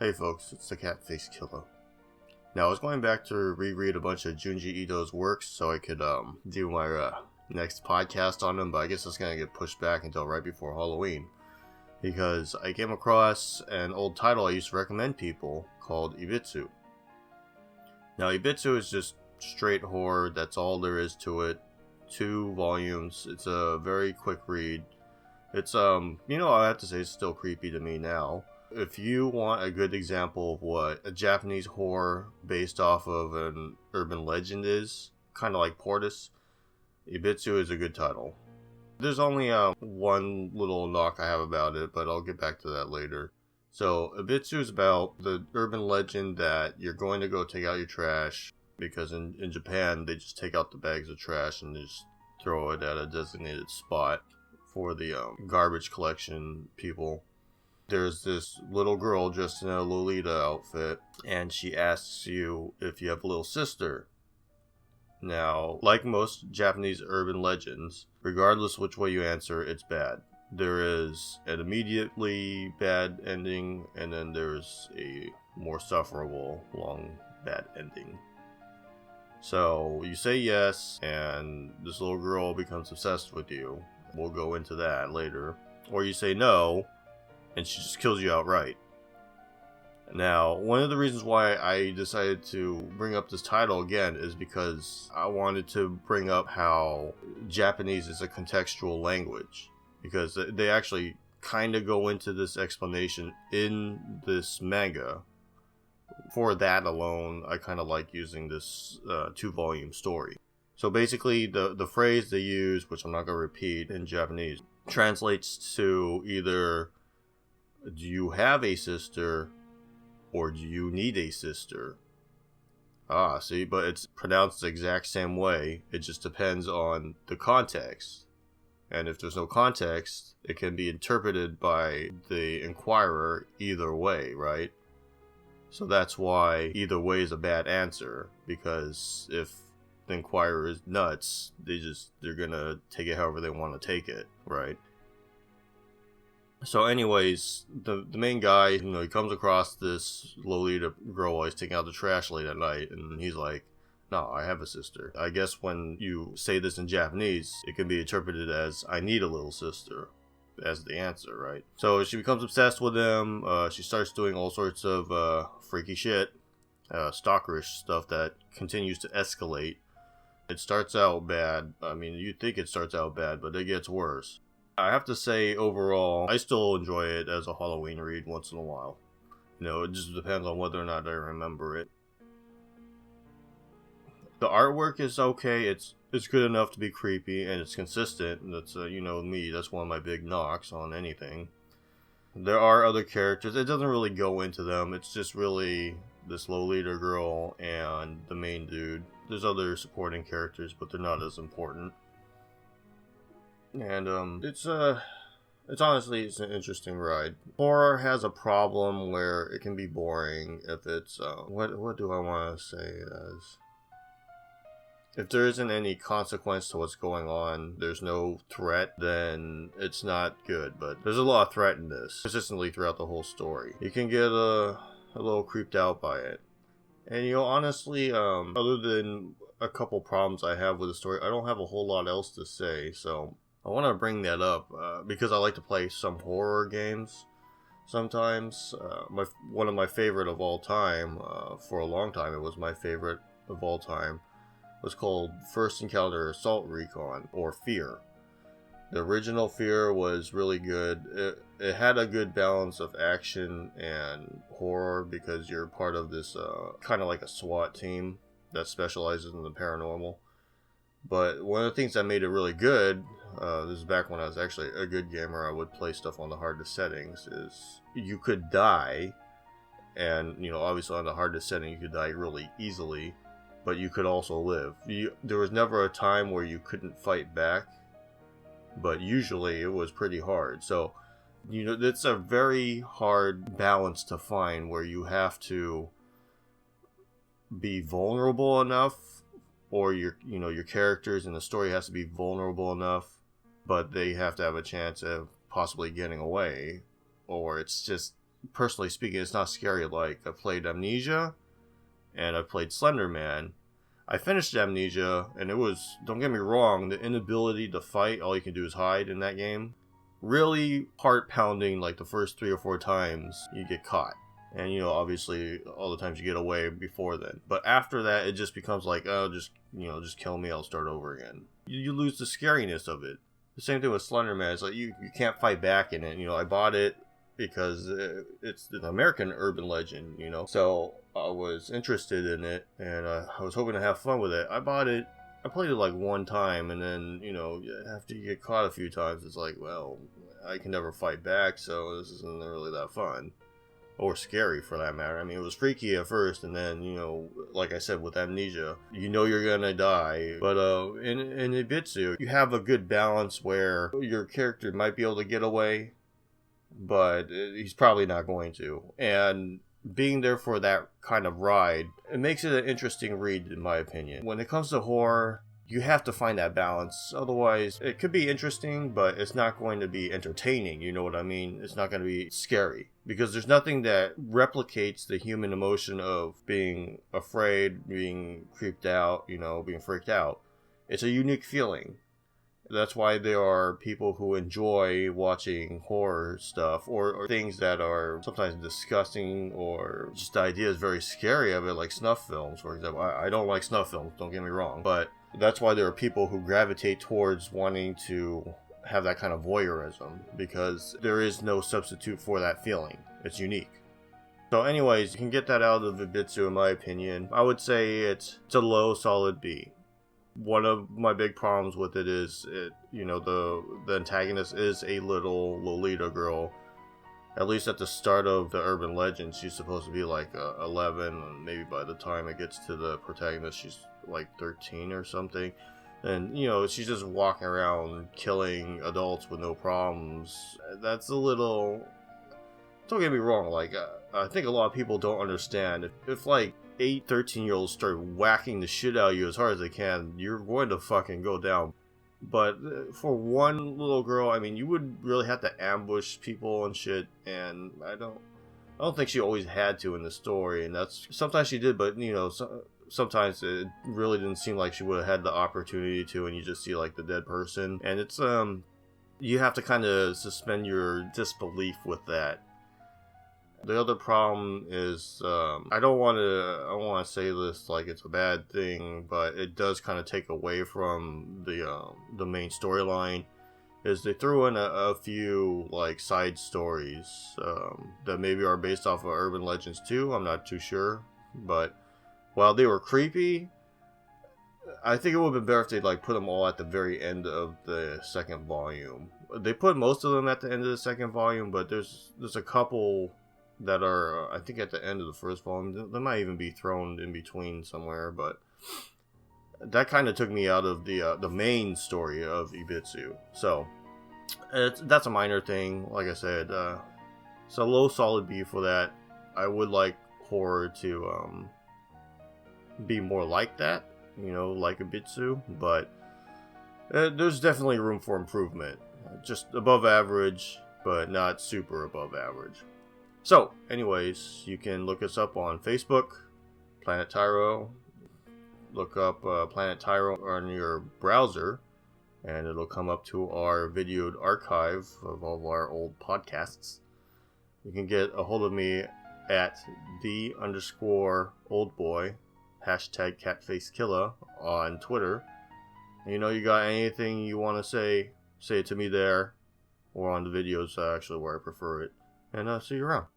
Hey folks, it's the KATFACE KILLA. Now I was going back to reread a bunch of Junji Ito's works so I could do my next podcast on them, but I guess it's going to get pushed back until right before Halloween. Because I came across an old title I used to recommend people called Ibitsu. Now Ibitsu is just straight horror, that's all there is to it. 2 volumes, it's a very quick read. It's I have to say it's still creepy to me now. If you want a good example of what a Japanese horror based off of an urban legend is, kind of like Portis, Ibitsu is a good title. There's only one little knock I have about it, but I'll get back to that later. So Ibitsu is about the urban legend that you're going to go take out your trash, because in Japan they just take out the bags of trash and just throw it at a designated spot for the garbage collection people. There's this little girl dressed in a Lolita outfit, and she asks you if you have a little sister. Now, like most Japanese urban legends, regardless which way you answer, it's bad. There is an immediately bad ending, and then there's a more sufferable, long, bad ending. So, you say yes, and this little girl becomes obsessed with you. We'll go into that later. Or you say no, and she just kills you outright. Now, one of the reasons why I decided to bring up this title again is because I wanted to bring up how Japanese is a contextual language. Because they actually kind of go into this explanation in this manga. For that alone, I kind of like using this 2-volume story. So basically, the phrase they use, which I'm not going to repeat in Japanese, translates to either, do you have a sister, or do you need a sister? See, but it's pronounced the exact same way. It just depends on the context. And if there's no context, it can be interpreted by the inquirer either way, right? So that's why either way is a bad answer, because if the inquirer is nuts, they're gonna take it however they want to take it, right? So anyways, the main guy, he comes across this Lolita girl while he's taking out the trash late at night, and he's like, no, I have a sister. I guess when you say this in Japanese, it can be interpreted as, I need a little sister, as the answer, right? So she becomes obsessed with him. She starts doing all sorts of freaky shit, stalkerish stuff that continues to escalate. It starts out bad. I mean, you'd think it starts out bad, but it gets worse. I have to say, overall, I still enjoy it as a Halloween read once in a while. It just depends on whether or not I remember it. The artwork is okay. It's good enough to be creepy, and it's consistent. That's, me. That's one of my big knocks on anything. There are other characters. It doesn't really go into them. It's just really this Lolita girl and the main dude. There's other supporting characters, but they're not as important. And it's honestly an interesting ride. Horror has a problem where it can be boring if it's what do I want to say as, if there isn't any consequence to what's going on, there's no threat, then it's not good. But there's a lot of threat in this consistently throughout the whole story. You can get a little creeped out by it. And honestly, other than a couple problems I have with the story, I don't have a whole lot else to say. So I want to bring that up because I like to play some horror games sometimes. One of my favorite of all time, for a long time, it was my favorite of all time, was called First Encounter Assault Recon, or Fear. The original Fear was really good. It had a good balance of action and horror because you're part of this kind of like a SWAT team that specializes in the paranormal. But one of the things that made it really good, this is back when I was actually a good gamer, I would play stuff on the hardest settings, is you could die, and obviously on the hardest setting you could die really easily, but you could also live. There was never a time where you couldn't fight back, but usually it was pretty hard. So, it's a very hard balance to find where you have to be vulnerable enough, or your characters in the story has to be vulnerable enough, but they have to have a chance of possibly getting away, or it's just personally speaking, it's not scary. Like, I played Amnesia, and I played Slender Man. I finished Amnesia, and it was, don't get me wrong, the inability to fight, all you can do is hide in that game. Really heart-pounding, like the first 3 or 4 times you get caught. And, you know, obviously, all the times you get away before then. But after that, it just becomes like, oh, just kill me, I'll start over again. You lose the scariness of it. The same thing with Slender Man. It's like, you can't fight back in it. You know, I bought it because it's an American urban legend, you know. So I was interested in it, and I was hoping to have fun with it. I bought it. I played it like 1 time, and then, you know, after you get caught a few times, it's like, well, I can never fight back, so this isn't really that fun. Or scary, for that matter. I mean, it was freaky at first, and then, you know, like I said, with Amnesia, you know you're gonna die. But in Ibitsu, you have a good balance where your character might be able to get away, but he's probably not going to. And being there for that kind of ride, it makes it an interesting read, in my opinion. When it comes to horror, you have to find that balance. Otherwise, it could be interesting, but it's not going to be entertaining. You know what I mean? It's not going to be scary. Because there's nothing that replicates the human emotion of being afraid, being creeped out, you know, being freaked out. It's a unique feeling. That's why there are people who enjoy watching horror stuff or things that are sometimes disgusting, or just the idea is very scary of it, like snuff films, for example. I don't like snuff films, don't get me wrong, but that's why there are people who gravitate towards wanting to have that kind of voyeurism, because there is no substitute for that feeling. It's unique. So anyways, you can get that out of Ibitsu, in my opinion. I would say it's a low solid B. One of my big problems with it is, the antagonist is a little Lolita girl. At least at the start of the urban legend, she's supposed to be like 11, and maybe by the time it gets to the protagonist, she's like 13 or something. And, you know, she's just walking around killing adults with no problems. That's a little... Don't get me wrong, like, I think a lot of people don't understand. If like 8, 13-year-olds start whacking the shit out of you as hard as they can, you're going to fucking go down. But for one little girl, I mean, you would really have to ambush people and shit, and I don't think she always had to in the story, and that's... Sometimes she did, but, you know, sometimes it really didn't seem like she would have had the opportunity to, and you just see, like, the dead person. And it's, you have to kind of suspend your disbelief with that. The other problem is, I don't want to say this like it's a bad thing, but it does kind of take away from the main storyline, is they threw in a few, like, side stories, that maybe are based off of urban legends too, I'm not too sure, but while they were creepy, I think it would have been better if they, like, put them all at the very end of the second volume. They put most of them at the end of the second volume, but there's a couple that are, I think, at the end of the first volume. They might even be thrown in between somewhere, but that kind of took me out of the main story of Ibitsu. So that's a minor thing. Like I said, it's a low solid B for that. I would like horror to be more like that, you know, like Ibitsu, but there's definitely room for improvement. Just above average, but not super above average. So, anyways, you can look us up on Facebook, Planet Tyro. Look up Planet Tyro on your browser, and it'll come up to our videoed archive of all of our old podcasts. You can get a hold of me at _oldboy, hashtag KATFACE KILLA on Twitter. And, you know, you got anything you want to say it to me there, or on the videos, actually, where I prefer it. And see you around.